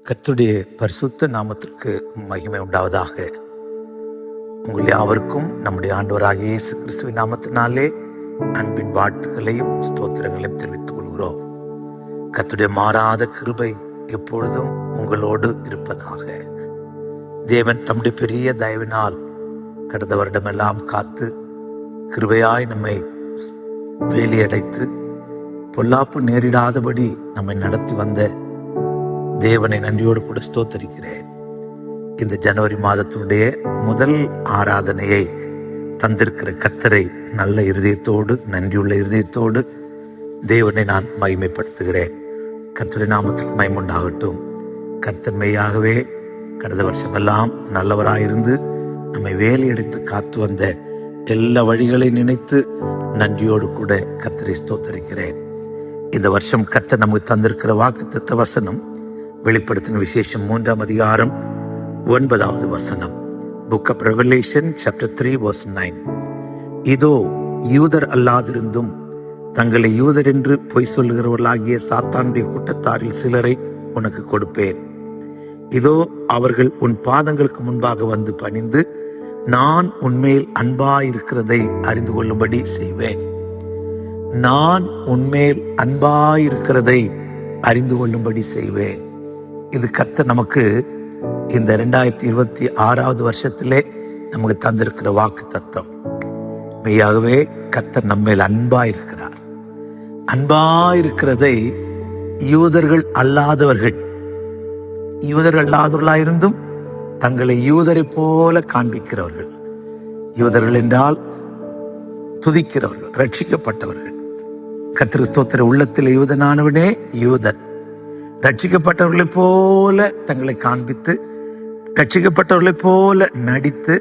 கர்த்தருடைய பரிசுத்த நாமத்திற்கு மகிமை உண்டாவதாக. உங்கள் யாவருக்கும் நம்முடைய ஆண்டவராகிய இயேசு கிறிஸ்துவின் நாமத்தினாலே அன்பின் வாழ்த்துக்களையும் ஸ்தோத்திரங்களையும் தெரிவித்துக் கொள்கிறோம். கர்த்தருடைய மாறாத கிருபை எப்பொழுதும் உங்களோடு இருப்பதாக. தேவன் தம்முடைய பெரிய தயவினால் கடந்த வருடமெல்லாம் காத்து கிருபையாய் நம்மை வேலியடைத்து பொல்லாப்பு நேரிடாதபடி நம்மை நடத்தி வந்த தேவனை நன்றியோடு கூட ஸ்தோத்தரிக்கிறேன். இந்த ஜனவரி மாதத்தினுடைய முதல் ஆராதனையை தந்திருக்கிற கர்த்தரை நல்ல இருதயத்தோடு, நன்றியுள்ள இருதயத்தோடு தேவனை நான் மகிமைப்படுத்துகிறேன். கர்த்தருடைய நாமத்திற்கு மகிமையுண்டாகட்டும். கர்த்தர் மெய்யாகவே கடந்த வருஷமெல்லாம் நல்லவராயிருந்து நம்மை வேலையெடுத்து காத்து வந்த எல்லா வழிகளை நினைத்து நன்றியோடு கூட கர்த்தரை ஸ்தோத்தரிக்கிறேன். இந்த வருஷம் கர்த்தர் நமக்கு தந்திருக்கிற வாக்குத்தத்த வசனம் வெளிப்படுத்தின விசேஷம் 3ஆம் அதிகாரம் 9வது வசனம். Book of Revelation chapter 3 verse 9. இதோ யூதர் அல்லாதிருந்தும் தங்களை யூதர் என்று பொய் சொல்லுகிறவர்களாகிய சாத்தானுடைய கூட்டத்தாரில் சிலரை உனக்கு கொடுப்பேன். இதோ அவர்கள் உன் பாதங்களுக்கு முன்பாக வந்து பணிந்து நான் உன்மேல் அன்பாயிருக்கிறதை அறிந்து கொள்ளும்படி செய்வேன். நான் உன்மேல் அன்பாயிருக்கிறதை அறிந்து கொள்ளும்படி செய்வேன். இது கர்த்தர் நமக்கு இந்த 2026வது வருஷத்திலே நமக்கு தந்திருக்கிற வாக்கு தத்துவம். மெய்யாகவே கர்த்தர் நம்மேல் அன்பாயிருக்கிறார். அன்பாயிருக்கிறதை யூதர்கள் அல்லாதவர்களாயிருந்தும் தங்களை யூதரை போல காண்பிக்கிறவர்கள். யூதர்கள் என்றால் துதிக்கிறவர்கள், ரட்சிக்கப்பட்டவர்கள். கர்த்தர் ஸ்தோத்திர, உள்ளத்தில் யூதனானவனே யூதன். ரட்சிக்கப்பட்டவர்களைப் போல தங்களை காண்பித்து, ரட்சிக்கப்பட்டவர்களைப் போல நடித்து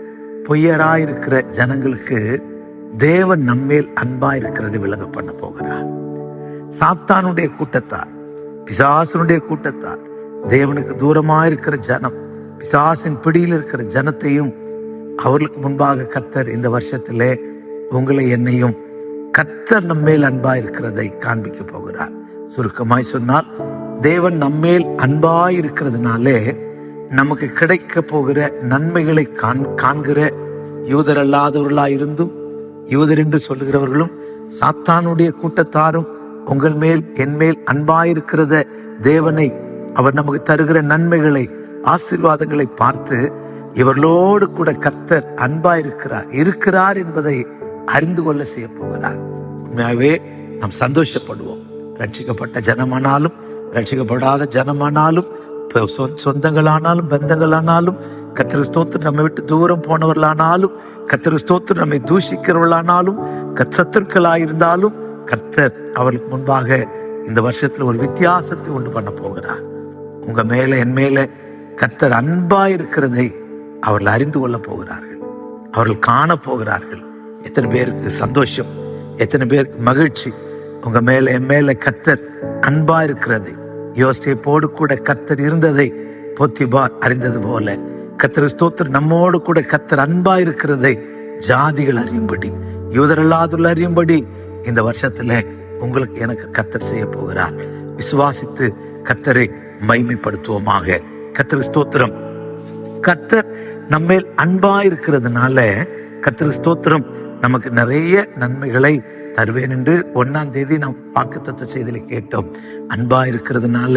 பொய்யராயிருக்கிற ஜனங்களுக்கு தேவன் நம்மேல் அன்பாயிருக்கிறது விளங்க பண்ண போகிறார். சாத்தானுடைய கூட்டத்தார், பிசாசனுடைய கூட்டத்தார், தேவனுக்கு தூரமாயிருக்கிற ஜனம், பிசாசின் பிடியில் இருக்கிற ஜனத்தையும் அவர்களுக்கு முன்பாக கர்த்தர் இந்த வருஷத்திலே உங்களை என்னையும் கர்த்தர் நம்மேல் அன்பாயிருக்கிறதை காண்பிக்க போகிறார். சுருக்கமாய் சொன்னால், தேவன் நம்மேல் அன்பாயிருக்கிறதுனாலே நமக்கு கிடைக்க போகிற நன்மைகளை காண்கிற யூதர் அல்லாதவர்களாயிருந்தும் யூதர் என்று சொல்லுகிறவர்களும் சாத்தானுடைய கூட்டத்தாரும் உங்கள் மேல் என் மேல் அன்பாயிருக்கிறத தேவனை, அவர் நமக்கு தருகிற நன்மைகளை, ஆசீர்வாதங்களை பார்த்து இவர்களோடு கூட கர்த்தர் இருக்கிறார் என்பதை அறிந்து கொள்ள செய்ய போகிறார். உண்மையாகவே நாம் சந்தோஷப்படுவோம். ரட்சிக்கப்பட்ட ஜனமானாலும் ரட்சிக்கப்படாத ஜனமானாலும், சொந்தங்களானாலும் பந்தங்களானாலும், கர்த்தர் ஸ்தோத்திரம் நம்மை விட்டு தூரம் போனவர்களானாலும், கர்த்தர் ஸ்தோத்திரம் நம்மை தூஷிக்கிறவர்களானாலும், சத்துருக்களாயிருந்தாலும் கர்த்தர் அவர்களுக்கு முன்பாக இந்த வருஷத்துல ஒரு வித்தியாசத்தை உண்டு பண்ண போகிறார். உங்க மேல என் மேல கர்த்தர் அன்பாயிருக்கிறதை அவர்கள் அறிந்து கொள்ள போகிறார்கள். அவர்கள் காண போகிறார்கள். எத்தனை பேருக்கு சந்தோஷம், எத்தனை பேருக்கு மகிழ்ச்சி. உங்க மேல என் மேல கர்த்தர் அன்பா இருக்கிறது. யோசேப்போடு கூட கர்த்தர் இருந்ததை போத்திபார் அறிந்தது போல கர்த்தர் ஸ்தோத்திரம் நம்மோடு கூட கர்த்தர் அன்பா இருக்கிறதை ஜாதிகள் அறியும்படி, யூதரல்லாதவர்கள் அறியும்படி இந்த வருஷத்துல உங்களுக்கு எனக்கு கர்த்தர் செய்ய போகிறார். விசுவாசித்து கர்த்தரை மகிமைப்படுத்துவோமாக. கர்த்தர் ஸ்தோத்திரம். கர்த்தர் நம்மேல் அன்பா இருக்கிறதுனால கர்த்தர் ஸ்தோத்திரம் நமக்கு நிறைய நன்மைகளை தருவேன் என்று 1ஆம் தேதி நாம் வாக்குத்தத்த செய்தியில கேட்டோம். அன்பா இருக்கிறதுனால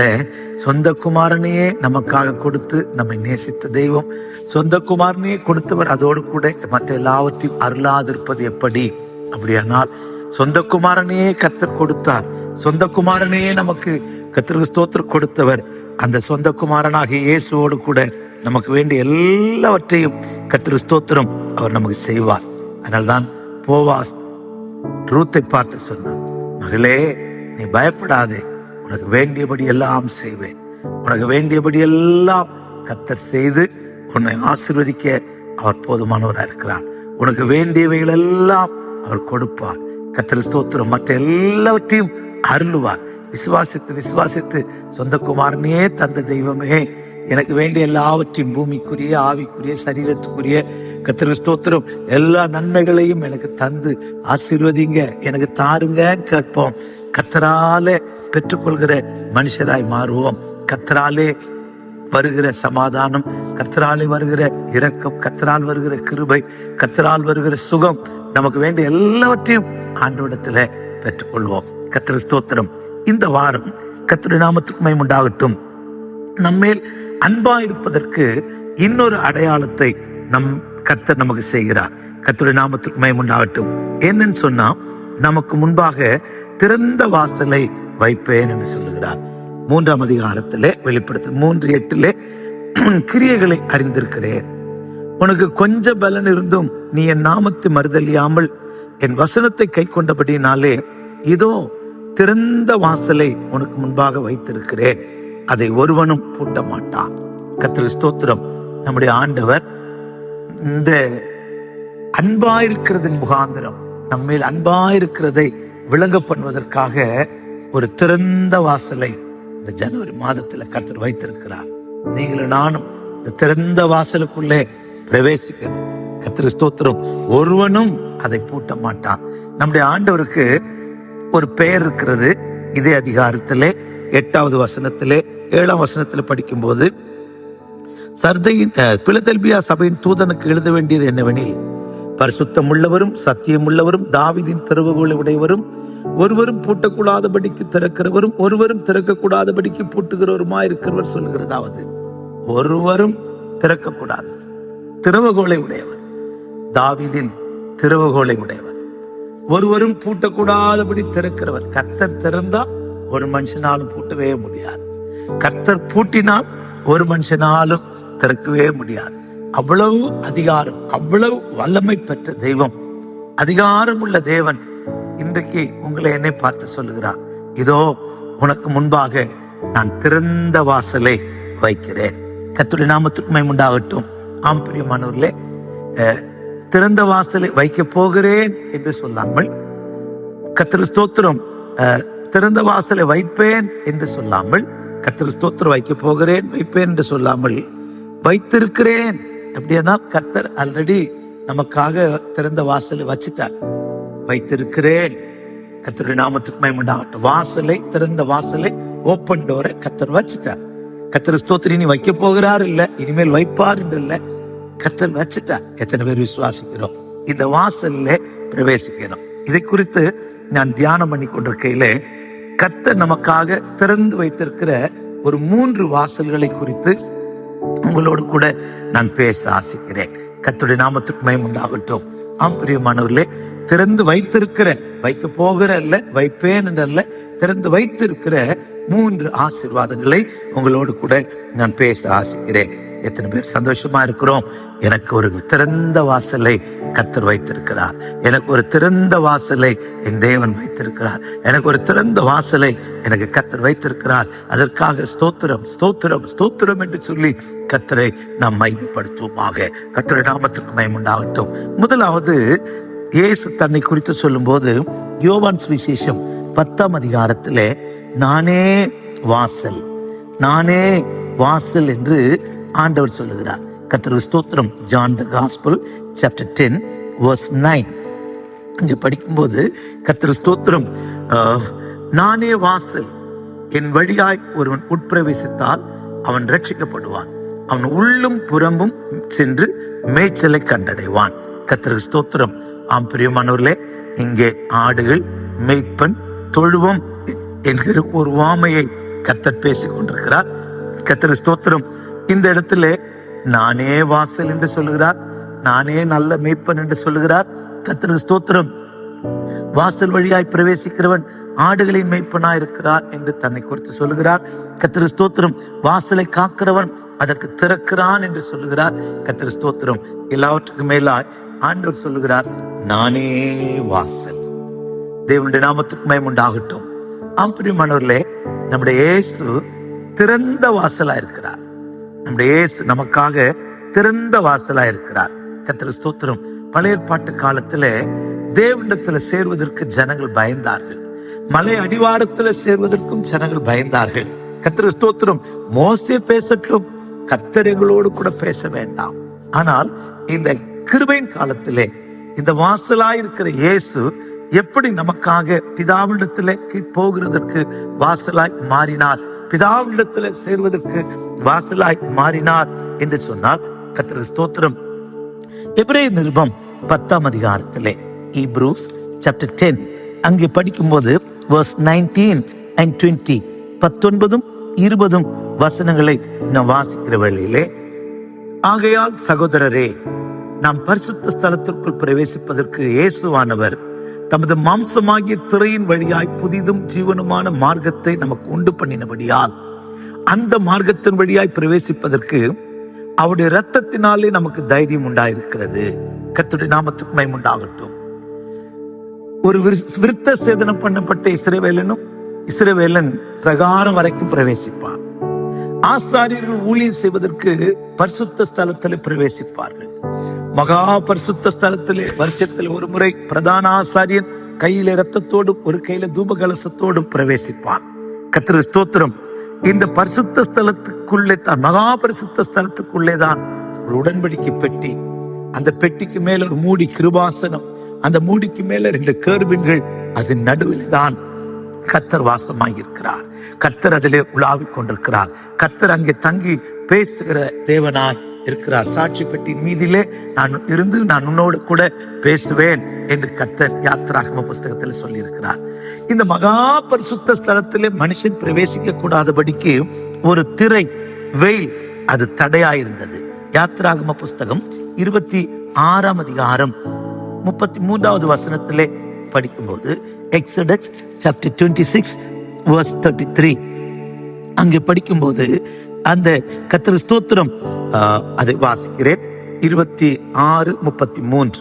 சொந்த குமாரனையே நமக்காக கொடுத்து நம்மை நேசித்த தெய்வம், சொந்த குமாரனையே கொடுத்தவர், அதோடு கூட மற்ற எல்லாவற்றையும் அருளாதிருப்பது எப்படி? அப்படியானால் சொந்த குமாரனையே கர்த்தர் கொடுத்தார். சொந்த குமாரனையே நமக்கு கர்த்தருக்கு ஸ்தோத்திரம் கொடுத்தவர். அந்த சொந்த குமாரனாகிய இயேசுவோடு கூட நமக்கு வேண்டிய எல்லாவற்றையும் கர்த்தருக்கு ஸ்தோத்திரம் அவர் நமக்கு செய்வார். அதனால்தான் போவாஸ் ரூத்தை பார்த்து சொன்னார், மகளே நீ பயப்படாதே, உனக்கு வேண்டியபடி எல்லாம் செய்வேன். உனக்கு வேண்டியபடி எல்லாம் கர்த்தர் செய்து உன்னை ஆசீர்வதிக்க அவர் போதுமானவராக இருக்கிறார். உனக்கு வேண்டியவைகள் எல்லாம் அவர் கொடுப்பார். கர்த்தர் ஸ்தோத்திரம் மற்ற எல்லாவற்றையும் அருளுவார். விசுவாசித்து சொந்த குமாரனையே தந்த தெய்வமே, எனக்கு வேண்டிய எல்லாவற்றையும் பூமிக்குரிய, ஆவிக்குரிய, சரீரத்துக்குரிய கர்த்தர் ஸ்தோத்திரம் எல்லா நன்மைகளையும் எனக்கு தந்து ஆசீர்வதிங்க, எனக்கு தாருங்கன்னு கேட்போம். கர்த்தராலே பெற்றுக்கொள்கிற மனுஷராய் மாறுவோம். கர்த்தராலே வருகிற சமாதானம், கர்த்தரால் வருகிற இரக்கம், கர்த்தரால் வருகிற கிருபை, கர்த்தரால் வருகிற சுகம், நமக்கு வேண்டிய எல்லாவற்றையும் ஆண்டவரிடத்துல பெற்றுக்கொள்வோம். கர்த்தர் ஸ்தோத்திரம். இந்த வாரம் கர்த்தருடைய நாமத்துக்கு மகிமை உண்டாகட்டும். நம்மேல் அன்பாயிருப்பதற்கு இன்னொரு அடையாளத்தை கர்த்தர் நமக்கு செய்கிறார். கர்த்தருடைய நாமத்துக்கு மகிமை உண்டாகட்டும். என்னன்னு சொன்னா, நமக்கு முன்பாக திறந்த வாசலை வைப்பேன் என்று சொல்லுகிறார். 3ஆம் அதிகாரத்திலே வெளிப்படுத்தல் 3:8 கிரியைகளை அறிந்திருக்கிறேன். உனக்கு கொஞ்ச பலன் இருந்தும் நீ என் நாமத்தை மறுதலியாமல் என் வசனத்தை கை கொண்டபடினாலே இதோ திறந்த வாசலை உனக்கு முன்பாக வைத்திருக்கிறேன், அதை ஒருவனும் பூட்ட மாட்டான். கர்த்தர் ஸ்தோத்திரம். நம்முடைய ஆண்டவர் இந்த அன்பாயிருக்கிறதின் முகாந்திரம், நம்மேல் அன்பாயிருக்கிறதை விளங்க பண்ணுவதற்காக ஒரு திறந்த வாசலை இந்த ஜனவரி மாதத்துல கர்த்தர் வைத்திருக்கிறார். நீங்களும் நானும் இந்த திறந்த வாசலுக்குள்ளே பிரவேசிக்கணும். கர்த்தர் ஸ்தோத்திரம். ஒருவனும் அதை பூட்ட மாட்டான். நம்முடைய ஆண்டவருக்கு ஒரு பெயர் இருக்கிறது. இதே அதிகாரத்திலே 8வது வசனத்திலே 7ஆம் வசனத்திலே படிக்கும்போது, பிலதெல்பியா சபையின் தூதனுக்கு எழுத வேண்டியது என்னவெனில், பரிசுத்தம் உள்ளவரும் சத்தியம் உள்ளவரும் தாவீதின் திறவுகோலை உடையவரும் ஒருவரும் பூட்டக்கூடாதபடிக்கு திறக்கிறவரும் ஒருவரும் திறக்கக்கூடாதபடிக்கு பூட்டுகிறவருமா இருக்கிறவர் சொல்லுகிறதாவது, ஒருவரும் திறக்கக்கூடாது திறவுகோலை உடையவர், தாவீதின் திறவுகோலை உடையவர், ஒருவரும் பூட்டக்கூடாதபடி திறக்கிறவர். கர்த்தர் திறந்தா ஒரு மனுஷனாலும் பூட்டவே முடியாது. கர்த்தர் பூட்டினால் ஒரு மனுஷனாலும் திறக்கவே முடியாது. அவ்வளவு அதிகாரம், அவ்வளவு வல்லமை பெற்ற தெய்வம், அதிகாரம் உள்ள தேவன் இன்றைக்கு உங்களை என்னை பார்த்து சொல்லுகிறார், இதோ உனக்கு முன்பாக நான் திறந்த வாசலை வைக்கிறேன். கர்த்தருடைய நாமத்துக்கு மகிமை உண்டாகட்டும். ஆம் பிரியமானவர்களே, திறந்த வாசலை வைக்க போகிறேன் என்று சொல்லாமல், கர்த்தர் ஸ்தோத்திரம், திறந்த வாசலை வைப்பேன் என்று சொல்லாமல், கர்த்தர் ஸ்தோத்திரம் வைக்க போகிறேன் வைப்பேன் என்று சொல்லாமல், வைத்திருக்கிறேன். அப்படின்னா கர்த்தர் ஆல்ரெடி நமக்காக திறந்த வாசலை வச்சுட்டார். வைத்திருக்கிறேன். கர்த்தருடைய நாமத்துக்கு மகிமை உண்டாகட்டும். வாசலை, திறந்த வாசலை, ஓப்பன் டோரை கர்த்தர் வச்சுட்டார். கர்த்தர் ஸ்தோத்திரம். இனி வைக்க போகிறார் இல்ல, இனிமேல் வைப்பார் என்று இல்ல, கர்த்தர் வச்சுட்டார். எத்தனை பேர் விசுவாசிக்கிறோம்? இந்த வாசல்ல பிரவேசிக்கணும். இதை குறித்து நான் தியானம் பண்ணி கொண்டிருக்கையில கர்த்தர் நமக்காக திறந்து வைத்திருக்கிற ஒரு 3 வாசல்களை குறித்து உங்களோடு கூட நான் பேச ஆசிக்கிறேன். கர்த்தருடைய நாமத்துக்கு மகிமை உண்டாகட்டும். ஆம் பிரியமானவர்களே, திறந்து வைத்திருக்கிற, வைக்க போகிற அல்ல, வைப்பேன் என்றல்ல, திறந்து வைத்திருக்கிற 3 ஆசீர்வாதங்களை உங்களோடு கூட நான் பேச ஆசிக்கிறேன். எத்தனை பேர் சந்தோஷமா இருக்கிறோம்? எனக்கு ஒரு திறந்த வாசலை கர்த்தர் வைத்திருக்கிறார். எனக்கு ஒரு திறந்த வாசலை என் தேவன் வைத்திருக்கிறார். எனக்கு ஒரு திறந்த வாசலை எனக்கு கர்த்தர் வைத்திருக்கிறார். அதற்காக ஸ்தோத்திரம் ஸ்தோத்திரம் ஸ்தோத்திரம் என்று சொல்லி கர்த்தரை நாம் மகிமைப்படுத்துவோமாக. கர்த்தருடைய நாமத்திற்கு மகிமை உண்டாகட்டும். முதலாவது, இயேசு தன்னை குறித்து சொல்லும் போது யோவான் சுவிசேஷம் 10ஆம் அதிகாரத்திலே நானே வாசல், நானே வாசல் என்று ஆண்டவர் சொல்லுகிறார். கர்த்தருக்கு ஸ்தோத்திரம். John the gospel chapter 10 verse 9 இங்க படிக்கும்போது கர்த்தருக்கு ஸ்தோத்திரம், நானே வாசல், என் வழியாய் ஒருவன் உட்பிரவேசித்தால் அவன் ரட்சிக்கப்படுவான், அவன் உள்ளும் புறம்பும் சென்று மேய்ச்சலை கண்டடைவான். கர்த்தருக்கு ஸ்தோத்திரம். ஆம் பிரியமானவர்களே, இங்கே ஆடுகள், மேய்ப்பன், தொழுவம் என்கிற ஒரு வாமையை கர்த்தர் பேசிக் கொண்டிருக்கிறார். கர்த்தருக்கு ஸ்தோத்திரம். இந்த இடத்துல நானே வாசல் என்று சொல்லுகிறார், நானே நல்ல மேய்ப்பன் என்று சொல்லுகிறார். கர்த்தருக்கு ஸ்தோத்திரம். வாசல் வழியாய் பிரவேசிக்கிறவன் ஆடுகளின் மேய்ப்பனாய் இருக்கிறார் என்று தன்னை குறித்து சொல்லுகிறார். கர்த்தருக்கு ஸ்தோத்திரம். வாசலை காக்கிறவன் அதற்கு திறக்கிறான் என்று சொல்லுகிறார். கர்த்தருக்கு ஸ்தோத்திரம். எல்லாவற்றுக்கும் மேலாய் ஆண்டவர் சொல்லுகிறார், நானே வாசல். தேவனுடைய நாமத்துக்கு மகிமை உண்டாகட்டும். ஆம் பிரியமானவர்களே, நம்முடைய இயேசு திறந்த வாசலா இருக்கிறார். நம்முடைய இயேசு நமக்காக திறந்த வாசலா இருக்கிறார். கர்த்தருக்கு ஸ்தோத்திரம். பழைய ஏற்பாட்டு காலத்துல தேவனிடத்துல சேர்வதற்கு ஜனங்கள் பயந்தார்கள். மலை அடிவாரத்துல சேர்வதற்கும் ஜனங்கள் பயந்தார்கள். கர்த்தருக்கு ஸ்தோத்திரம். மோசே பேசட்டும், கர்த்தர் எங்களோடு கூட பேச வேண்டாம். ஆனால் இந்த கிருபையின் காலத்திலே இந்த வாசலாயிருக்கிற இயேசு எப்படி நமக்காக பிதாவிடத்திலே போகிறதற்கு வாசலாய் மாறினார் பிதாவிடத்துல சேர்வதற்கு வாசலாய் மாறினார் என்று சொன்னால் கர்த்தருக்கு ஸ்தோத்திரம். எபிரேயர் நிருபம் 10ஆம் அதிகாரத்திலே Hebrews chapter 10 அங்கே படிக்கும்போது verse 19 and 20 19 20 வசனங்களை நாம் வாசிக்கிற வேளையிலே, ஆகையால் சகோதரரே, நாம் பரிசுத்த ஸ்தலத்திற்குள் பிரவேசிப்பதற்கு இயேசுவானவர் தமது மாம்சமாகிய திரையின் வழியாய் புதிதும் ஜீவனுமான மார்க்கத்தை நமக்கு உண்டு பண்ணினபடியால் அந்த மார்க்கத்தின் வழியாய் பிரவேசிப்பதற்கு அவருடைய இரத்தத்தினாலே நமக்கு தைரியம் உண்டாயிருக்கிறது. கர்த்தருடைய நாமத்துக்கு மகிமை உண்டாகட்டும். ஒரு விருத்த சேதனம் பண்ணப்பட்ட இஸ்ரவேலன் பிரகாரம் வரைக்கும் பிரவேசிப்பார். ஆசாரியர்கள் ஊழியம் செய்வதற்கு பரிசுத்த ஸ்தலத்தில் பிரவேசிப்பார்கள். மகா பரிசுத்த ஸ்தலத்திலே வருஷத்தில் ஒரு முறை பிரதான ஆசாரியன் கையில இரத்தத்தோடும் ஒரு கையில தூப கலசத்தோடும் பிரவேசிப்பான். கர்த்தருக்கு ஸ்தோத்திரம். இந்த பரிசுத்த ஸ்தலத்துக்குள்ளே தான், மகா பரிசுத்த ஸ்தலத்துக்குள்ளே தான் ஒரு உடன்படிக்கை பெட்டி, அந்த பெட்டிக்கு மேல ஒரு மூடி கிருபாசனம், அந்த மூடிக்கு மேல 2 கேருபீன்கள், அதன் நடுவில் தான் கர்த்தர் வாசமாகி இருக்கிறார். கர்த்தர் அதிலே உலாவிக் கொண்டிருக்கிறார். கர்த்தர் அங்கே தங்கி பேசுகிற தேவனாய் இருக்கிறார். சாட்சி பெட்டி மீதிலே நான் இருந்து நான் உன்னோடு கூட பேசுவேன் என்று கர்த்தர் யாத்திராகம புஸ்தகத்தில் சொல்லி இருக்கிறார். இந்த மகா பரிசுத்த ஸ்தலத்திலே மனுஷன் பிரவேசிக்க கூடாதபடிக்கு ஒரு திரை, வெயில், அது தடையாயிருந்தது. யாத்திராகம புஸ்தகம் 26ஆம் அதிகாரம் 33வது வசனத்திலே படிக்கும்போது, எக்ஸோடஸ் chapter 26 verse 33 அங்கே படிக்கும்போது அந்த கர்த்தர் ஸ்தோத்திரம் அதை வாசிக்கிறேன். 26:33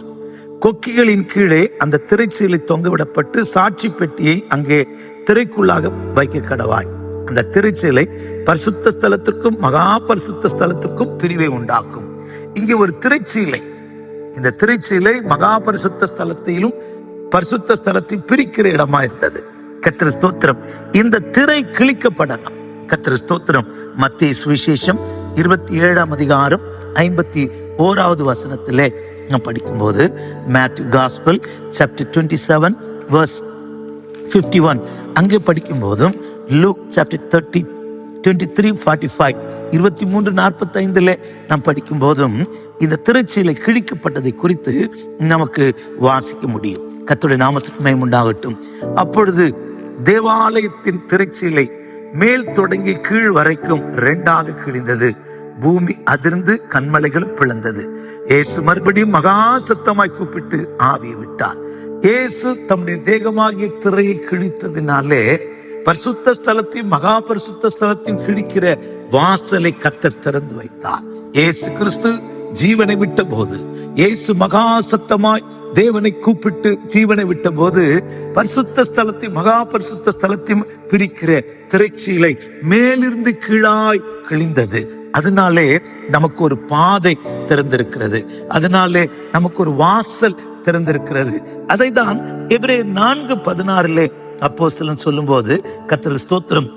கொக்கிகளின் கீழே அந்த திரைச்சீலை தொங்கவிடப்பட்டு சாட்சி பெட்டியை அங்கே திரைக்குள்ளாக வைக்க கடவாய். அந்த திரைச்சீலை பரிசுத்த ஸ்தலத்திற்கும் மகா பரிசுத்த ஸ்தலத்திற்கும் பிரிவை உண்டாக்கும். இங்கே ஒரு திரைச்சீலை, இந்த திரைச்சீலை மகா பரிசுத்த ஸ்தலத்திலும் பரிசுத்த ஸ்தலத்தை பிரிக்கிற இடமா இருந்தது. கர்த்தர் ஸ்தோத்திரம். இந்த திரை கிழிக்கப்படணும். கர்த்தர் ஸ்தோத்திரம். மத்தேயு சுவிசேஷம் 27ஆம் அதிகாரம் 51வது வசனத்திலே நாம் படிக்கும்போது, மேத்யூ காஸ்பல் chapter 27 verse 51 அங்கே படிக்கும்போதும், லூக் chapter 30 23:45 23:45 நாம் படிக்கும் போதும் இந்த திரைச்சீலை கிழிக்கப்பட்டதை குறித்து நமக்கு வாசிக்க முடியும். கர்த்தருடைய நாமத்துக்கு மகிமை உண்டாகட்டும். அப்பொழுது தேவாலயத்தின் திரைச்சீலை மேல் தொடங்கி கீழ் வரைக்கும் 2ஆக கிழிந்தது. பூமி அதிர்ந்து கண்மலைகள் பிளந்தது. இயேசு மறுபடியும் மகா சத்தமாய் கூப்பிட்டு ஆவியை விட்டார். இயேசு தம்முடைய தேகமாகிய திரையை கிழித்ததினாலே பரிசுத்த ஸ்தலத்தையும் மகா பரிசுத்த ஸ்தலத்தையும் கிழிக்கிற வாசலை கர்த்தர் திறந்து வைத்தார். இயேசு கிறிஸ்து ஜீவனை விட்ட போது, இயேசு மகா சத்தமாய் தேவனை கூப்பிட்டு ஜீவனை விட்ட போது, பரிசுத்த ஸ்தலத்தை மகா பரிசுத்த ஸ்தலத்தையும் பிரிக்கிற திரைச்சீலை மேலிருந்து கீழாய் கிழிந்தது. அதனாலே நமக்கு ஒரு பாதை திறந்திருக்கிறது. அதனாலே நமக்கு ஒரு வாசல் திறந்திருக்கிறது. அதை தான் எபிரேயர் 4:16 அப்போஸ்தலன் சொல்லும் போது கர்த்தர் ஸ்தோத்திரம்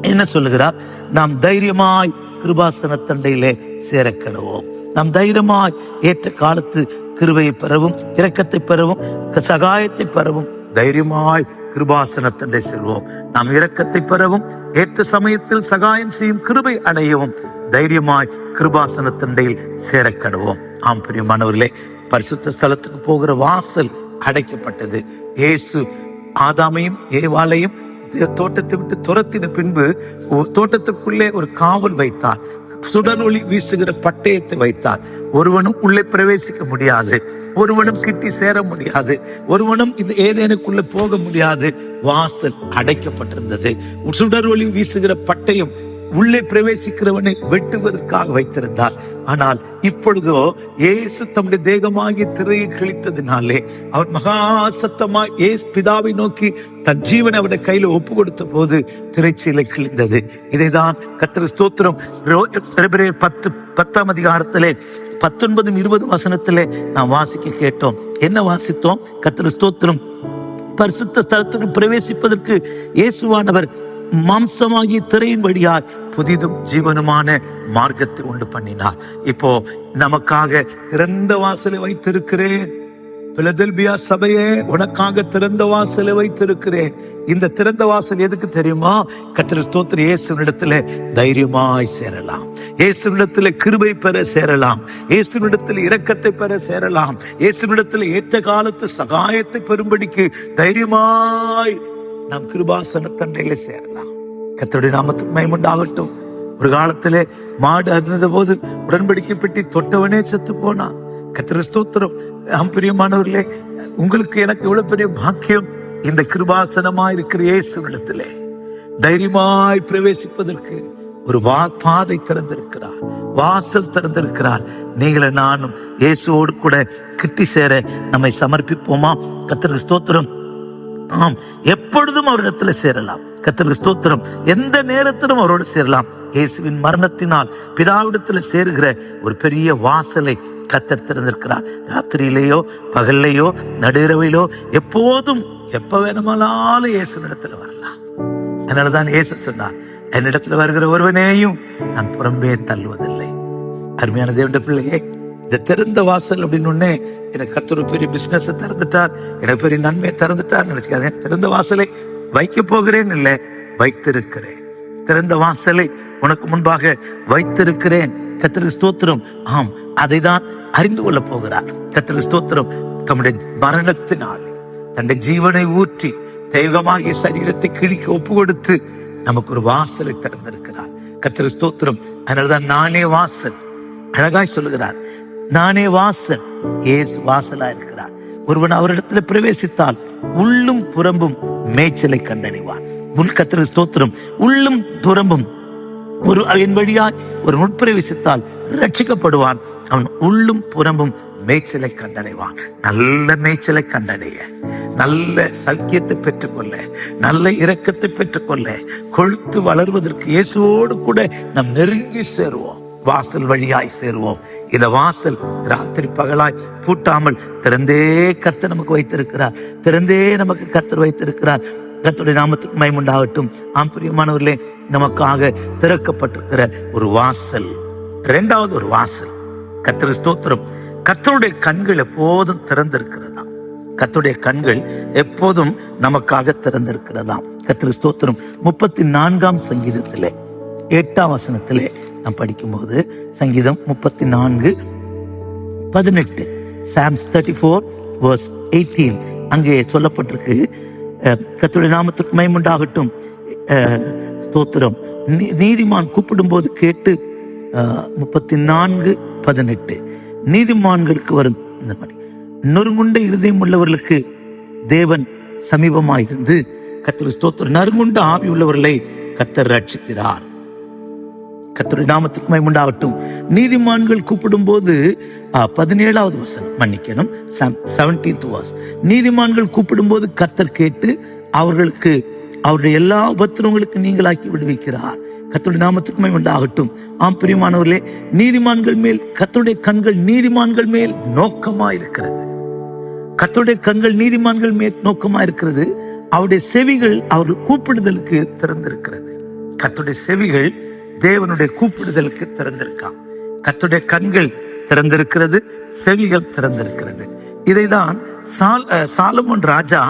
என்ன சொல்லுகிறார்? நாம் தைரியமாய் கிருபாசன தண்டையிலே சேரக்கடவோம். நாம் தைரியமாய் ஏற்ற காலத்து கிருபையை பெறவும், இரக்கத்தை பெறவும், சகாயத்தை பெறவும் தைரியமாய் கிருபாசன தண்டை செல்வோம். நாம் இரக்கத்தை பெறவும், ஏற்ற சமயத்தில் சகாயம் செய்யும் கிருபை அடையவும் தைரியமாய் கிருபாசன தண்டையில் சேரக்கடவோம். ஆம் பிரியமானவர்களே, பரிசுத்த ஸ்தலத்துக்கு போகிற வாசல் அடைக்கப்பட்டது. இயேசு ஆதாமையும் ஏவாளையும் தோட்டத்தை விட்டு துரத்தின பின்பு தோட்டத்துக்குள்ளே ஒரு காவல் வைத்தார். சுடர் ஒளி வீசுகிற பட்டயத்தை வைத்தார். ஒருவனும் உள்ளே பிரவேசிக்க முடியாது, ஒருவனும் கிட்டி சேர முடியாது, ஒருவனும் இது ஏதேனுக்குள்ள போக முடியாது. வாசல் அடைக்கப்பட்டிருந்தது. சுடர் ஒளி வீசுகிற பட்டயம் உள்ளே பிரவேசிக்கிறவனை வெட்டுவதற்காக வைத்திருந்தார். ஆனால் இப்பொழுதோ இயேசு தம்முடைய தேகமாகிய திரையை கிழித்ததினாலே அவர் மகா சத்தமாய் இயேசு பிதாவை நோக்கி தன் ஜீவனை அவருடைய கையில ஒப்பு கொடுத்த போது திரைச்சீலை கிழிந்தது. இதைதான் கர்த்தர் ஸ்தோத்திரம் 10ஆம் அதிகாரத்திலே 19-20 வசனத்திலே நாம் வாசிக்க கேட்டோம். என்ன வாசித்தோம்? கர்த்தர் ஸ்தோத்திரம். பரிசுத்த ஸ்தலத்துக்கு பிரவேசிப்பதற்கு இயேசுவானவர் மாம்சமாகிய திரையின் வழியாய் புதிதும் ஜீவனுமான மார்க்கத்தை உண்டு பண்ணினார். இப்போ நமக்காக திறந்த வாசலை வைத்திருக்கிறேன். பிலதெல்பியா சபையே, உனக்காக திறந்த வாசலை வைத்திருக்கிறேன். இந்த திறந்த வாசல் எதுக்கு தெரியுமா? கர்த்தர் ஸ்தோத்திரம், இயேசுவினிடத்துல தைரியமாய் சேரலாம், இயேசுவினிடத்துல கிருபை பெற சேரலாம், இயேசுவினிடத்துல இரக்கத்தை பெற சேரலாம், இயேசுவினிடத்துல ஏற்ற காலத்து சகாயத்தை பெறும்படிக்கு தைரியமாய் நாம் கிருபாசன தண்டையில சேரலாம். கர்த்தருடைய நாமத்துக்கு மகிமை உண்டாகட்டும். ஒரு காலத்திலே மாடு அறுந்த போது உடன்படிக்கை பெட்டி தொட்டவனே செத்து போனான். கர்த்தர் ஸ்தோத்திரம். பிரியமானவர்களே, உங்களுக்கு எனக்கு எவ்வளவு பெரிய பாக்கியம்! இந்த கிருபாசனமாய் இருக்கிற இயேசுவிடத்திலே தைரியமாய் பிரவேசிப்பதற்கு ஒரு பாதை திறந்திருக்கிறார், வாசல் திறந்திருக்கிறார். நீங்கள நானும் இயேசுவோடு கூட கிட்டி சேர நம்மை சமர்ப்பிப்போமா? கர்த்தருக்கு ஸ்தோத்திரம். ஆம், எப்பொழுதும் அவரிடத்துல சேரலாம். கர்த்தருக்கு ஸ்தோத்திரம். எந்த நேரத்திலும் அவரோடு சேரலாம். இயேசுவின் மரணத்தினால் பிதாவிடத்துல சேருகிற ஒரு பெரிய வாசலை கர்த்தர் திறந்திருக்கிறார். ராத்திரியிலேயோ பகல்லையோ நடுஇரவிலோ எப்போதும் எப்ப வேணுமானாலும் இயேசுவினிடத்துல வரலாம். அதனாலதான் இயேசு சொன்னார், என்னிடத்துல வருகிற ஒருவனையும் நான் புறம்பே தள்ளுவதில்லை. அருமையான தேவனுடைய பிள்ளையே, இந்த திறந்த வாசல் அப்படின்னு ஒன்னே எனக்கு கர்த்தர் ஒரு பெரிய பிசினஸ் திறந்துட்டார், எனக்கு பெரிய நன்மையை திறந்துட்டார் நினைச்சுக்காதே. திறந்த வாசலை வைக்க போகிறேன் இல்லை, வைத்திருக்கிறேன். திறந்த வாசலை உனக்கு முன்பாக வைத்திருக்கிறேன். கர்த்தருக்கு ஸ்தோத்திரம். ஆம், அதை தான் அறிந்து கொள்ள போகிறார். கர்த்தருக்கு ஸ்தோத்திரம். தம்முடைய மரணத்தினால் தன்னுடைய ஜீவனை ஊற்றி தெய்வமாகிய சரீரத்தை கிழிக்க ஒப்பு கொடுத்து நமக்கு ஒரு வாசலை திறந்திருக்கிறார். கர்த்தருக்கு ஸ்தோத்திரம். அதனால்தான் நானே வாசல். அழகாய் சொல்லுகிறார், நானே வாசல். இயேசு வாசலா இருக்கிறார். ஒருவன் அவரிடத்துல பிரவேசித்தால் உள்ளும் புறம்பும் மேய்ச்சலை கண்டடைவான். கர்த்தருக்கு ஸ்தோத்திரம். உள்ளும் புறம்பும் ஒரு என் வழியாய் ஒரு முற்பிரவேசித்தால் ரட்சிக்கப்படுவான். அவன் உள்ளும் புறம்பும் மேய்ச்சலை கண்டடைவான். நல்ல மேய்ச்சலை கண்டடைய, நல்ல சக்கியத்தை பெற்றுக்கொள்ள, நல்ல இரக்கத்தை பெற்றுக்கொள்ள, கொழுத்து வளர்வதற்கு இயேசுவோடு கூட நாம் நெருங்கி சேருவோம். வாசல் வழியாய் சேருவோம். இந்த வாசல் ராத்திரி பகலாய் பூட்டாமல் திறந்தே கர்த்தர் நமக்கு வைத்திருக்கிறார். திறந்தே நமக்கு கர்த்தர் வைத்திருக்கிறார். கர்த்தருடைய நாமத்துக்கு மகிமை உண்டாகட்டும். பிரியமானவர்களே, நமக்காக திறக்கப்பட்டிருக்கிற ஒரு வாசல். இரண்டாவது ஒரு வாசல், கர்த்தருக்கு ஸ்தோத்திரம். கர்த்தருடைய கண்கள் எப்போதும் திறந்திருக்கிறதா? கர்த்தருடைய கண்கள் எப்போதும் நமக்காக திறந்திருக்கிறதா? கர்த்தருக்கு ஸ்தோத்திரம். 34ஆம் சங்கீதத்திலே 8ஆம் வசனத்திலே நாம் படிக்கும்போது, சங்கீதம் 34:18, Psalms 34:18, அங்கே சொல்லப்பட்டிருக்கு, கர்த்தருடைய நாமத்துக்கு மகிமை உண்டாகட்டும். ஸ்தோத்திரம். நீதிமான் கூப்பிடும் போது கேட்டு 34:18, நீதிமான்களுக்கு வரும் இந்த மாதிரி நொறுங்குண்ட இருதயம் உள்ளவர்களுக்கு தேவன் சமீபமாயிருந்து, கர்த்தருடைய ஸ்தோத்திரம், நறுங்குண்ட ஆவி உள்ளவர்களை கர்த்தர் ரட்சிக்கிறார். கர்த்தருடைய நாமத்துக்கு மகிமை உண்டாகட்டும். நீதிமான்கள் கூப்பிடும் போது 17வது வசனம், மன்னிக்கணும், 17th verse. நீதிமான்கள் கூப்பிடும் போது கர்த்தர் கேட்டு அவர்களுக்கு அவருடைய எல்லா உபத்திரவங்களுக்கு நீங்களாக்கி விடுவிக்கிறார். கர்த்தருடைய நாமத்துக்கு மகிமை உண்டாகட்டும். பிரியமானவர்களே, நீதிமான்கள் மேல் கர்த்தருடைய கண்கள் நீதிமான்கள் மேல் நோக்கமா இருக்கிறது. கர்த்தருடைய கண்கள் நீதிமான்கள் மேல் நோக்கமா இருக்கிறது. அவருடைய செவிகள் அவர்கள் கூப்பிடுதலுக்கு திறந்திருக்கிறது. கர்த்தருடைய செவிகள் தேவனுடைய கூப்பிடுதலுக்கு திறந்திருக்கான். கர்த்தருடைய கண்கள் திறந்திருக்கிறது, செவிகள் திறந்திருக்கிறது. இதைதான் சாலமோன் ராஜா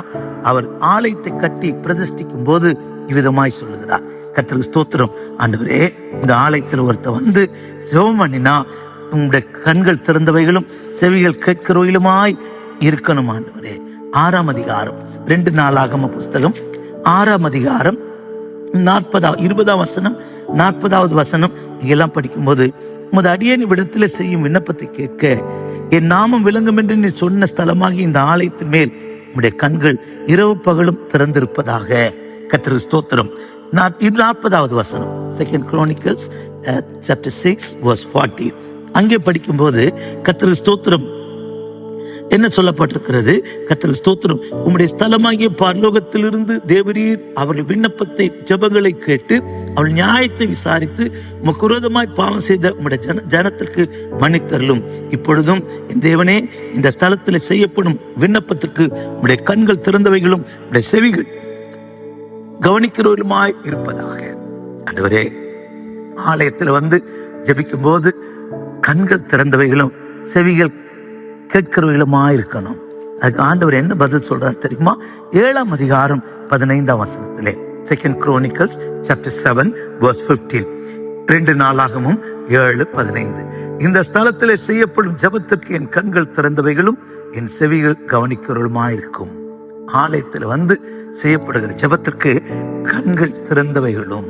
அவர் ஆலயத்தை கட்டி பிரதிஷ்டிக்கும் போது இவ்விதமாய் சொல்லுகிறார். கர்த்தருக்கு ஸ்தோத்திரம். ஆண்டவரே, இந்த ஆலயத்தில் ஒருத்தர் வந்து ஜெபம் பண்ணினா உங்களுடைய கண்கள் திறந்தவைகளும் செவிகள் கேட்கிறவைகளுமாய் இருக்கணும். ஆண்டவரே, 6ஆம் அதிகாரம் 2 நாளாகம புஸ்தகம் 6ஆம் அதிகாரம் 20ஆம் வசனம் 40வது வசனம் இதெல்லாம் படிக்கும்போது, உமது அடியேன் விடத்தில் செய்யும் விண்ணப்பத்தை கேட்க என் நாமம் விளங்கும் என்று நீ சொன்ன ஸ்தலமாகி இந்த ஆலயத்தின் மேல் உம்முடைய கண்கள் இரவு பகலும் திறந்திருப்பதாக. கர்த்தருக்கு ஸ்தோத்திரம். 40வது வசனம், 2 Chronicles chapter 6:40, அங்கே படிக்கும்போது கர்த்தருக்கு ஸ்தோத்திரம் என்ன சொல்லப்பட்டிருக்கிறது? கர்த்தருக்கு ஸ்தோத்திரம். உம்முடைய ஸ்தலமாகிய பரலோகத்திலிருந்து தேவரீர் அவர்கள் விண்ணப்பத்தை ஜெபங்களை கேட்டு அவள் நியாயத்தை விசாரித்து உமக்கு விரோதமாய் பாவம் செய்த உம்முடைய ஜனத்திற்கு மன்னித்தருளும். இப்பொழுதும் என் தேவனே, இந்த ஸ்தலத்தில் செய்யப்படும் விண்ணப்பத்திற்கு உம்முடைய கண்கள் திறந்தவைகளும் உம்முடைய செவிகள் கவனிக்கிறவர்களுமாய் இருப்பதாக. ஆண்டவரே, ஆலயத்தில் வந்து ஜெபிக்கும் போது கண்கள் திறந்தவைகளும் செவிகள் கேட்கிறவர்களுமா இருக்கணும். அதுக்கு ஆண்டவர் என்ன பதில் சொல்றாரு தெரியுமா? 7ஆம் அதிகாரம் 15ஆம் வசனத்திலே, 2 Chronicles chapter 7 verse 15, 2 நாளாகமும் 7:15, இந்த ஸ்தலத்திலே செய்யப்படும் ஜெபத்திற்கு என் கண்கள் திறந்தவைகளும் என் செவிகள் கவனிக்கிறவளுமாயிருக்கும். ஆலயத்தில் வந்து செய்யப்படுகிற ஜெபத்திற்கு கண்கள் திறந்தவைகளும்.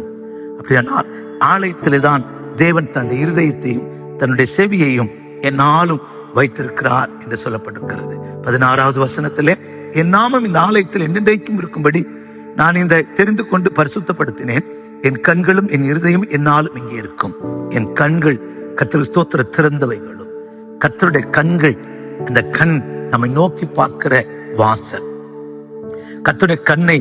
அப்படியானால் ஆலயத்திலே தான் தேவன் தன்னுடைய இருதயத்தையும் தன்னுடைய செவியையும் என்னாலும் வைத்திருக்கிறார் என்று சொல்லப்பட்டிருக்கிறது. 16வது வசனத்திலே, என் நாமம் இந்த ஆலயத்தில் என்றென்றைக்கும் இருக்கும்படி நான் இந்த தெரிந்து கொண்டு பரிசுத்தப்படுத்தினேன். என் கண்களும் என் இருதயம் என்னாலும் இங்கே இருக்கும். என் கண்கள் கர்த்தர் ஸ்தோத்திர திறந்தவைகளும். கர்த்தருடைய கண்கள், அந்த கண் நம்மை நோக்கி பார்க்கிற வாசல். கர்த்தருடைய கண்ணை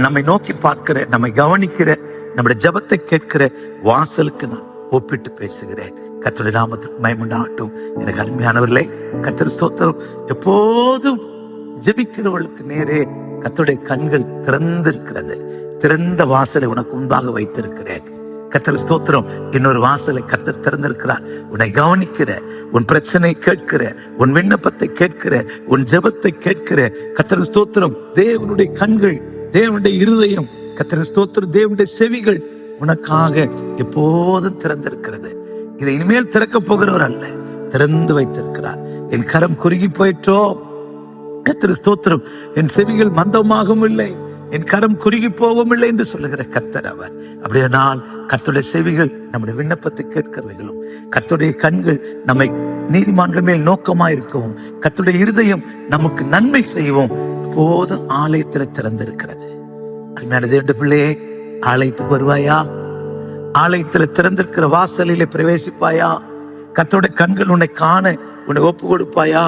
நம்மை நோக்கி பார்க்கிற, நம்மை கவனிக்கிற, நம்முடைய ஜெபத்தை கேட்கிற வாசலுக்கு நான் ஒப்பிட்டு பேசுகிறேன். கர்த்தருடைய நாமத்திற்கு மகிமை உண்டாகட்டும். எனக்கு அருமையானவர்களே, கர்த்தர் ஸ்தோத்திரம். எப்போதும் ஜெபிக்கிறவர்களுக்கு நேரே கர்த்தருடைய கண்கள் திறந்திருக்கிறது. திறந்த வாசலை உனக்கு முன்பாக வைத்திருக்கிறேன். கர்த்தர் ஸ்தோத்திரம். இன்னொரு வாசலை கர்த்தர் திறந்திருக்கிறார். உன்னை கவனிக்கிற, உன் பிரச்சனை கேட்கிற, உன் விண்ணப்பத்தை கேட்கிற, உன் ஜெபத்தை கேட்கிற கர்த்தர் ஸ்தோத்திரம். தேவனுடைய கண்கள், தேவனுடைய இருதயம், கர்த்தர் ஸ்தோத்திரம், தேவனுடைய செவிகள் உனக்காக எப்போதும் திறந்திருக்கிறது. இதை இனிமேல் திறக்க போகிறவர் அல்ல, திறந்து வைத்திருக்கிறார். என் கரம் குறுகி போயிற்றோ, கர்த்தர் ஸ்தோத்திரம். என் செவிகள் மந்தமாகவும் இல்லை, என் கரம் குறுகி போகவும் இல்லை என்று சொல்லுகிற கர்த்தர் அவர். அப்படியானால் கர்த்தருடைய செவிகள் நம்முடைய விண்ணப்பத்தை கேட்கிறவைகளும், கர்த்தருடைய கண்கள் நம்மை நீதிமான்கள் மேல் நோக்கமாயிருக்கவும், கர்த்தருடைய இருதயம் நமக்கு நன்மை செய்வோம் போதும் ஆலயத்தில் திறந்திருக்கிறது. அருமையான தேவனுடைய பிள்ளையே, ஆலயத்துக்கு வருவாயா? ஆலயத்தில் திறந்திருக்கிற வாசலிலே பிரவேசிப்பாயா? கர்த்தருடைய கண்கள் உன்னை காண உன்னை ஒப்பு கொடுப்பாயா?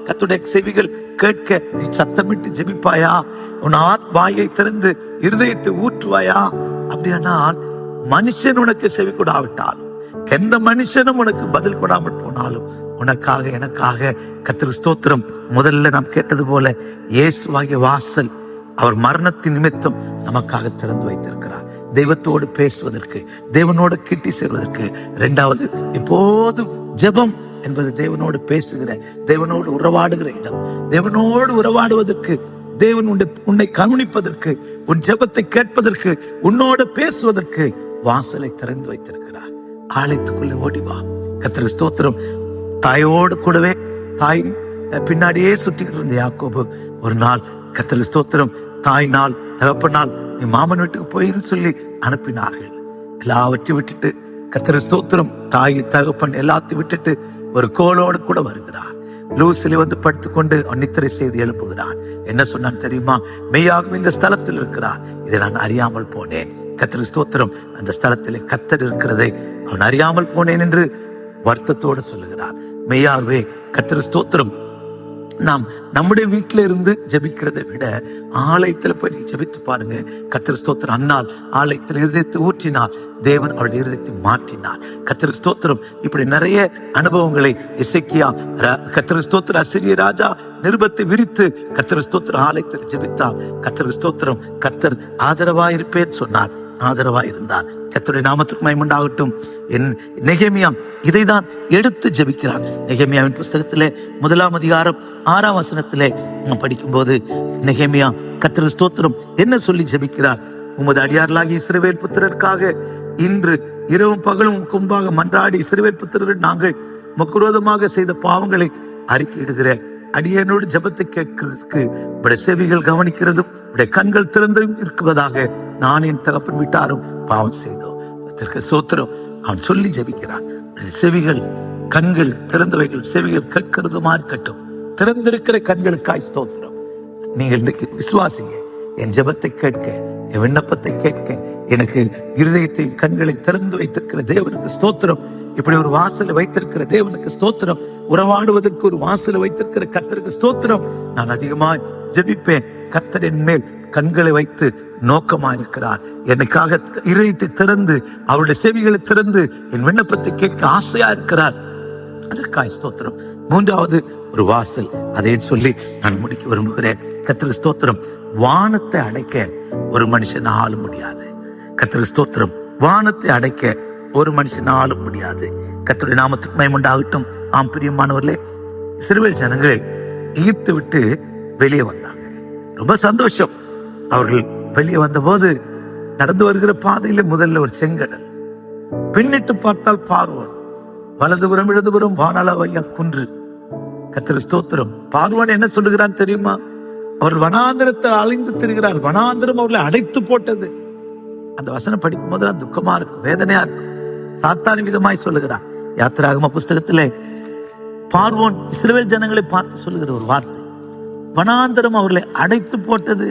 கர்த்தருடைய செவிகள் கேட்க நீ சத்தமிட்டு ஜெபிப்பாயா? உன் வாயை திறந்து இருதயத்தை ஊற்றுவாயா? அப்படியானால் மனுஷன் உனக்கு செவி கொடாவிட்டாலும், எந்த மனுஷனும் உனக்கு பதில் கொடாமல் போனாலும், உனக்காக எனக்காக கர்த்தர் ஸ்தோத்திரம். முதல்ல நாம் கேட்டது போல இயேசுவாகிய வாசல் அவர் மரணத்தின் நிமித்தம் நமக்காக திறந்து வைத்திருக்கிறார். தெய்வத்தோடு பேசுவதற்கு, தேவனோடு கிட்டி சேர்வதற்கு. 2வது, எப்போதும் ஜெபம் என்பது தேவனோடு பேசுகிற, தேவனோடு உறவாடுகிற இடம். தேவனோடு உறவாடுவதற்கு, தேவன் உன்னை கவனிப்பதற்கு, உன் ஜெபத்தை கேட்பதற்கு, உன்னோடு பேசுவதற்கு வாசலை திறந்து வைத்திருக்கிறார். ஆலயத்துக்குள்ளே ஓடிவா. கர்த்தர் ஸ்தோத்திரம். தாயோடு கூடவே, தாய் பின்னாடியே சுற்றிக்கிட்டு இருந்த யாக்கோபு ஒரு நாள் கர்த்தர் ஸ்தோத்திரம், தாயினால் தகப்பனால் நீ மாமன் வீட்டுக்கு போயிரு சொல்லி அனுப்பினார்கள். எல்லாவற்றையும் விட்டுட்டு கர்த்தர் ஸ்தோத்திரம், தாய் தகப்பன் எல்லாத்தையும் விட்டுட்டு ஒரு கோலோடு கூட வருகிறார். லூசிலே வந்து படுத்துக்கொண்டு நித்திரை செய்து எழுப்புகிறான். என்ன சொன்னான் தெரியுமா? மெய்யாகவும் இந்த ஸ்தலத்தில் இருக்கிறார், இதை நான் அறியாமல் போனேன். கர்த்தர் ஸ்தோத்திரம். அந்த ஸ்தலத்திலே கர்த்தர் இருக்கிறதை அவன் அறியாமல் போனேன் என்று வருத்தத்தோடு சொல்லுகிறார். மெய்யாகவே கர்த்தர் ஸ்தோத்திரம். நாம் நம்முடைய வீட்டில இருந்து ஜெபிக்கிறதை விட ஆலயத்துல போய் நீ ஜெபித்து பாருங்க. கர்த்தர் ஸ்தோத்திரம். அன்னால் ஆலயத்தில் இருதயத்தை ஊற்றினார், தேவன் அவருடைய இருதயத்தை மாற்றினார். கர்த்தர் ஸ்தோத்திரம். இப்படி நிறைய அனுபவங்களை எசேக்கியா, கர்த்தர் ஸ்தோத்திரம், அசீரிய ராஜா நிருபத்தை விரித்து கர்த்தர் ஸ்தோத்திரம் ஆலயத்தில் ஜெபித்தார். கர்த்தர் ஸ்தோத்திரம். கர்த்தர் ஆதரவாயிருப்பேன் சொன்னார், ஆதரவாயிருந்தார். கர்த்தருடைய நாமத்துக்கு மகிமை உண்டாகட்டும். நெகேமியா இதைதான் எடுத்து ஜெபிக்கிறார். நெகேமியாவின் புஸ்தகத்திலே 1ஆம் அதிகாரம் 6ஆம் வசனத்திலே நாம் படிக்கும்போது நெகேமியா கர்த்தர் ஸ்தோத்திரம் என்ன சொல்லி ஜெபிக்கிறார்? உமது அடியார்களாகிய இஸ்ரவேல் புத்திரருக்காக இன்று இரவும் பகலும் முன்பாக மன்றாடி, இஸ்ரவேல் புத்திரர் நாங்கள் விரோதமாக செய்த பாவங்களை அறிக்கையிடுகிற அடியனோடு ஜெபத்தை கேட்கிறதுக்கு உடைய செவிகள் கவனிக்கிறதும் உடைய கண்கள் திறந்தும் இருக்குவதாக நான் என் தகப்பன் வீட்டாரும் பாவம் செய்தோம். அதற்கு ஸ்தோத்திரம். அவன் சொல்லி ஜெபிக்கிறான். செவிகள் கண்கள் திறந்தவைகள், செவிகள் கேட்கிறதுமா இருக்கட்டும். திறந்திருக்கிற கண்களுக்காய் ஸ்தோத்திரம். நீங்கள் இன்றைக்கு விசுவாசிங்க. என் ஜெபத்தை கேட்க, என் விண்ணப்பத்தை கேட்க, எனக்கு இருதயத்தை கண்களை திறந்து வைத்திருக்கிற தேவனுக்கு ஸ்தோத்திரம். இப்படி ஒரு வாசலை வைத்திருக்கிற தேவனுக்கு ஸ்தோத்திரம். உறவாடுவதற்கு ஒரு வாசலை வைத்திருக்கிற கர்த்தருக்கு ஸ்தோத்திரம். நான் அதிகமாய் ஜெபிப்பேன். கர்த்தர் என் மேல் கண்களை வைத்து நோக்கமா இருக்கிறார். எனக்காக இதயத்தை திறந்து, அவருடைய செவிகளை திறந்து என் விண்ணப்பத்தை கேட்க ஆசையா இருக்கிறார். அதற்காக ஸ்தோத்திரம். 3வது ஒரு வாசல், அதை சொல்லி நான் முடிக்க விரும்புகிறேன். கர்த்தருக்கு ஸ்தோத்திரம். வானத்தை அடைக்க ஒரு மனுஷன் ஆள முடியாது. கர்த்தருக்கு ஸ்தோத்திரம். வானத்தை அடைக்க ஒரு மனுஷன் ஆள முடியாது. கர்த்தருடைய நாமத்துக்கு மகிமை உண்டாகட்டும். ஆம் பிரியமானவர்களே, இஸ்ரவேல் ஜனங்கள் எகிப்தை விட்டு வெளியே வந்தாங்க. ரொம்ப சந்தோஷம். அவர்கள் வெளியே வந்தபோது நடந்து வருகிற பாதையில முதல்ல ஒரு செங்கடல், பின்னிட்டு பார்த்தால் பார்வோன், வலதுபுறம் இடதுபுறம் வானளவையா குன்று. கர்த்தர் ஸ்தோத்திரம். பார்வோன் என்ன சொல்லுகிறான் தெரியுமா? அவர் வனாந்திரத்தில் அலைந்து திரிகிறார், வனாந்திரம் அவர்களை அடைத்து போட்டது. அந்த வசனம் படிக்கும் போது துக்கமா இருக்கும், வேதனையா இருக்கும். சாத்தானி விதமாய் சொல்லுகிறான். யாத்திராகம புஸ்தகத்திலே பார்வோன் இஸ்ரவேல் ஜனங்களை பார்த்து சொல்லுகிற ஒரு வார்த்தை, வனாந்திரம் அவர்களை அடைத்து போட்டது,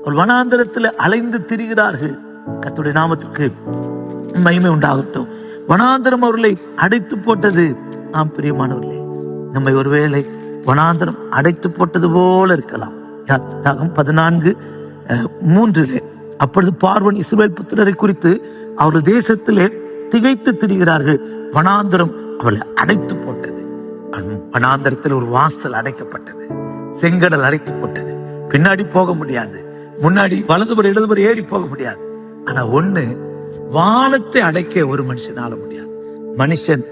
அவர் வனாந்திரத்தில் அலைந்து திரிகிறார்கள். கர்த்தருடைய நாமத்திற்கு மகிமை உண்டாகட்டும். வனாந்திரம் அவர்களை அடைத்து போட்டது. நாம் பிரியமானவர்களே, நம்மை ஒருவேளை வனாந்திரம் அடைத்து போட்டது போல இருக்கலாம். யாத்திராகமம் 14:3 அப்பொழுது பார்வோன் இஸ்ரவேல் புத்திரரை குறித்து அவர்கள் தேசத்திலே திகைத்து திரிகிறார்கள், வனாந்திரம் அவர்களை அடைத்து போட்டது. வனாந்திரத்தில் ஒரு வாசல் அடைக்கப்பட்டது, செங்கடல் அடைத்து போட்டது. பின்னாடி போக முடியாது, முன்னாடி வலதுபுறம் இடதுபுறம் ஏறி போக முடியாது. ஆனா ஒண்ணு, வானத்தை அடைக்க ஒரு மனுஷனால முடியாது. மனுஷன்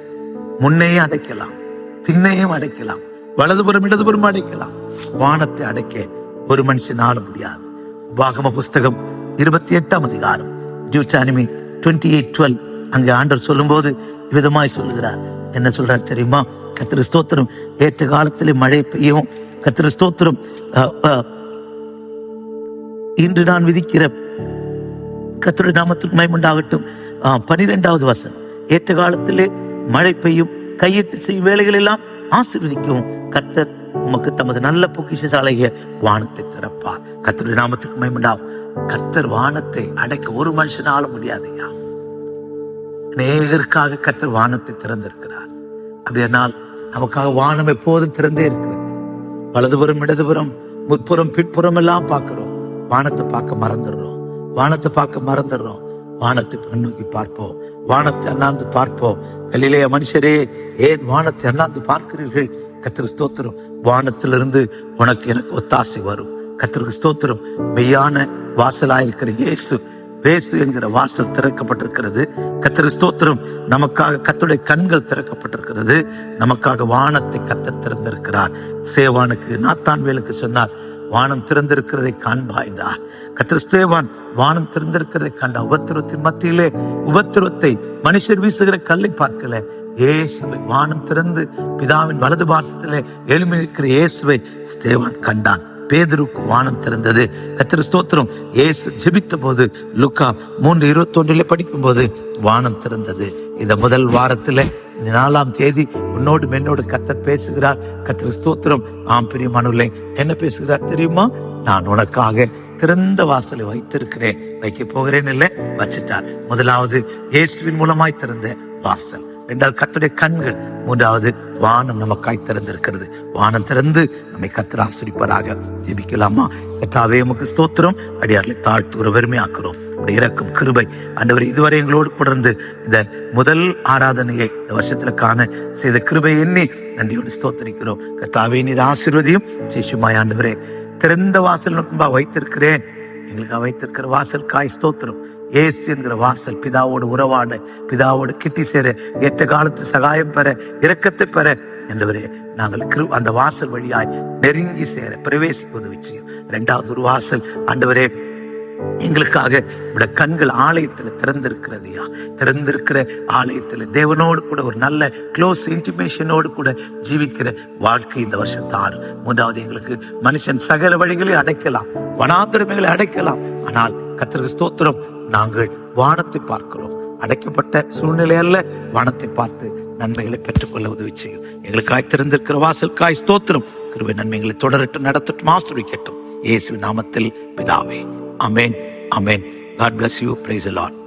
முன்னையும் அடைக்கலாம், பின்னையும் அடைக்கலாம், வலதுபுறம் இடதுபுறம் அடைக்கலாம். வானத்தை அடைக்க ஒரு மனுஷனால முடியாது. உபாகம புஸ்தகம் 28ஆம் அதிகாரம், டியூட்டானமி 28:12 அங்கே ஆண்டவர் சொல்லும் போது விதமாய் சொல்லுகிறார். என்ன சொல்றார் தெரியுமா? கர்த்தர் ஸ்தோத்திரம். ஏற்ற காலத்திலே மழை பெய்யும். கர்த்தர் ஸ்தோத்திரம். இன்று நான் விதிக்கிற கர்த்தருடைய நாமத்துக்கு மகிமை உண்டாகட்டும். 12வது வசனம், ஏற்ற காலத்திலே மழை பெய்யும், கையிட்டு செய்யும் வேலைகள் எல்லாம் ஆசீர்வதிக்கும். கர்த்தர் உமக்கு தமது நல்ல பொக்கிஷசாலைய வானத்தை திறப்பார். கர்த்தருடைய நாமத்துக்கு மகிமை உண்டாகும். கர்த்தர் வானத்தை அடைக்க ஒரு மனுஷனால முடியாதையா. அநேகருக்காக கர்த்தர் வானத்தை திறந்திருக்கிறார். அப்படியானால் நமக்காக வானம் எப்போதும் திறந்தே இருக்கிறது. வலதுபுறம் இடதுபுறம் முற்புறம் பின்புறம் எல்லாம் பார்க்கிறோம், வானத்தை பார்க்க மறந்துடுறோம். வானத்தை பார்க்க மறந்துடுறோம். வானத்தை நோக்கி பார்ப்போம், வானத்தை அண்ணாந்து பார்ப்போம். கலிலேய மனுஷரே, ஏன் வானத்தை அண்ணாந்து பார்க்கிறீர்கள்? கர்த்தருக்கு ஸ்தோத்திரம். வானத்திலிருந்து உனக்கு எனக்கு ஒத்தாசை வரும். கர்த்தருக்கு ஸ்தோத்திரம். மெய்யான வாசலாயிருக்கிற இயேசு என்கிற வாசல் திறக்கப்பட்டிருக்கிறது. கர்த்தருக்கு ஸ்தோத்திரம். நமக்காக கர்த்தருடைய கண்கள் திறக்கப்பட்டிருக்கிறது. நமக்காக வானத்தை கர்த்தர் திறந்திருக்கிறார். சேவானுக்கு, நாத்தான்வேலுக்கு சொன்னார், வானம் திறந்திருக்கிறதை காண்பா என்றார். கர்த்தர் ஸ்தேவான் வானம் திறந்திருக்கிறதை கண்டார். உபத்திரத்தின் மத்தியிலே உபத்திரத்தை மனுஷர் வீசுகிற கல்லை பார்க்கல, இயேசுவை வானம் திறந்து பிதாவின் வலது பாரசத்திலே எழுமியிருக்கிற இயேசுவை ஸ்தேவான் கண்டான். பேதுருக்கு வானம் திறந்தது. கர்த்தர் ஸ்தோத்திரம். இயேசு ஜெபித்த போது லூக்கா 3:21 படிக்கும் போது வானம் திறந்தது. இந்த முதல் வாரத்துல 4ஆம் தேதி உன்னோடு என்னோடு கர்த்தர் பேசுகிறார். கர்த்தர் ஸ்தோத்திரம். பிரியமானவர்களே, என்ன பேசுகிறார் தெரியுமா? நான் உனக்காக திறந்த வாசலை வைத்திருக்கிறேன், வைக்க போகிறேன். இல்லை, வச்சிட்டார். முதலாவது இயேசுவின் மூலமாய் திறந்த வாசல். 2வது கர்த்தருடைய கண்கள். 3வது வானம் நமக்காய் திறந்திருக்கிறது. வானம் திறந்து நம்மை கர்த்தர் ஆசீர்வதிப்பாராக. ஜெபிக்கலாமா? கர்த்தாவே, உமக்கு ஸ்தோத்திரம். அடியார்களை தாழ்த்துகிற பெருமையாக்குறோம். இறக்கும் கிருபை ஆண்டவர் இதுவரை எங்களோடு கூட இருந்து இந்த முதல் ஆராதனையை இந்த வருஷத்துல காண செய்த கிருபை எண்ணி நன்றியோடு ஸ்தோத்திரிக்கிறோம். கர்த்தாவே, நீர் ஆசீர்வதியும் சேஷமாய். ஆண்டவரே, திறந்த வாசல் நோக்கும்பா வைத்திருக்கிறேன். எங்களுக்கு வைத்திருக்கிற வாசல் காய் ஸ்தோத்திரம். இயேசு என்கிற வாசல் பிதாவோடு உறவாட, பிதாவோடு கிட்டி சேர, ஏற்ற காலத்து சகாயம் பெற, இரக்கத்தை பெற என்றவரே நாங்கள் அந்த வாசல் வழியாய் நெருங்கி சேர பிரவேசிப்பது விஷயம். 2வது ஒரு வாசல் ஆண்டவரே, எங்களுக்காக உடைய கண்கள் ஆலயத்தில் திறந்திருக்கிறதையா, திறந்திருக்கிற ஆலயத்தில் தேவனோடு கூட ஒரு நல்ல க்ளோஸ் இன்டிமேஷனோடு கூட ஜீவிக்கிற வாழ்க்கை இந்த வருஷம் தாரு. 3வது, எங்களுக்கு மனுஷன் சகல வழிகளை அடைக்கலாம், வனாந்திரமைகளை அடைக்கலாம். ஆனால் கர்த்தருக்கு ஸ்தோத்திரம், நாங்கள் வானத்தை பார்க்கிறோம். அடைக்கப்பட்ட சூழ்நிலை அல்ல, வானத்தை பார்த்து நன்மைகளை பெற்றுக்கொள்ள உதவி செய்யும். எங்களுக்காய் திறந்திருக்கிற வாசல் காய் ஸ்தோத்திரம். கிருபை நன்மைகளை தொடரட்டும், நடத்தட்டும், ஆசீர்வதிக்கட்டும். இயேசுவின் நாமத்தில் பிதாவே, ஆமென், ஆமென். God bless you. Praise the Lord.